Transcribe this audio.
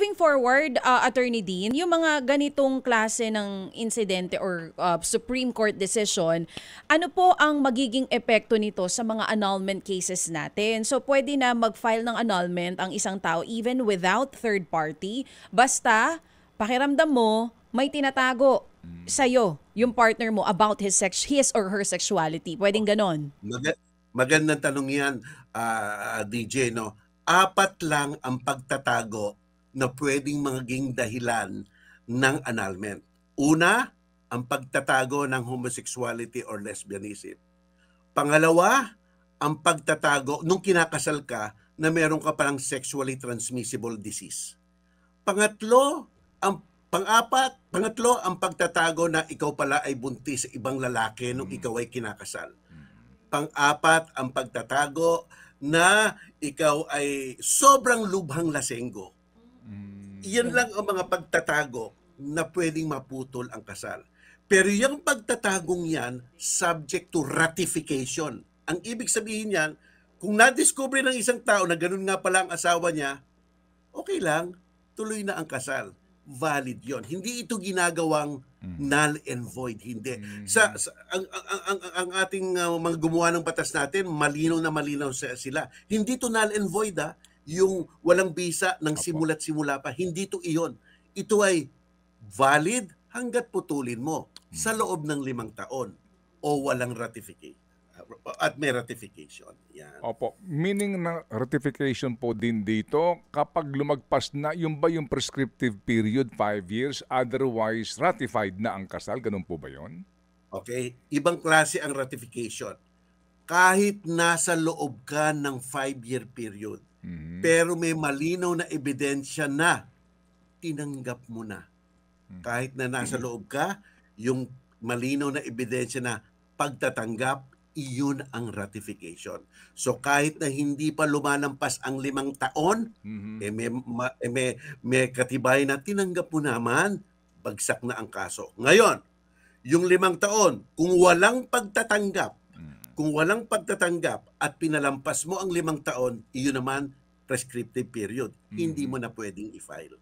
moving forward, Attorney Dean, yung mga ganitong klase ng insidente or Supreme Court decision, ano po ang magiging epekto nito sa mga annulment cases natin? So pwede na mag-file ng annulment ang isang tao even without third party, basta pakiramdam mo may tinatago sa'yo yung partner mo about his or her sexuality. Pwedeng ganon. Magandang tanong yan, DJ, no? 4 lang ang pagtatago na pwedeng maging dahilan ng annulment. Una, ang pagtatago ng homosexuality or lesbianism. Pangalawa, ang pagtatago nung kinakasal ka na meron ka palang sexually transmissible disease. Pangatlo, ang pagtatago na ikaw pala ay buntis sa ibang lalaki nung ikaw ay kinakasal. Pang-apat, ang pagtatago na ikaw ay sobrang lubhang lasenggo. Iyan lang ang mga pagtatago na pwedeng maputol ang kasal. Pero yung pagtatagong yan, subject to ratification. Ang ibig sabihin yan, kung nadiscover ng isang tao na ganun nga pala ang asawa niya, okay lang, tuloy na ang kasal. Valid yon. Hindi ito ginagawang null and void, hindi. Ang ating mga gumawa ng batas natin, malinaw na malinaw sila. Hindi to null and void, yung walang bisa ng simula't simula pa. Hindi to iyon. Ito ay valid hanggat putulin mo sa loob ng 5 taon o walang ratification. At may ratification. Yan. Opo. Meaning na ratification po din dito kapag lumagpas na yung ba yung prescriptive period 5 years, otherwise ratified na ang kasal. Ganun po ba yun? Okay. Ibang klase ang ratification. Kahit nasa loob ka ng 5-year period, pero may malinaw na ebidensya na tinanggap mo na. Kahit na nasa loob ka, yung malinaw na ebidensya na pagtatanggap, iyon ang ratification. So kahit na hindi pa lumalampas ang 5 taon, may katibay na tinanggap mo naman, bagsak na ang kaso. Ngayon, yung 5 taon, kung walang pagtatanggap at pinalampas mo ang 5 taon, iyon naman prescriptive period. Hindi mo na pwedeng i-file.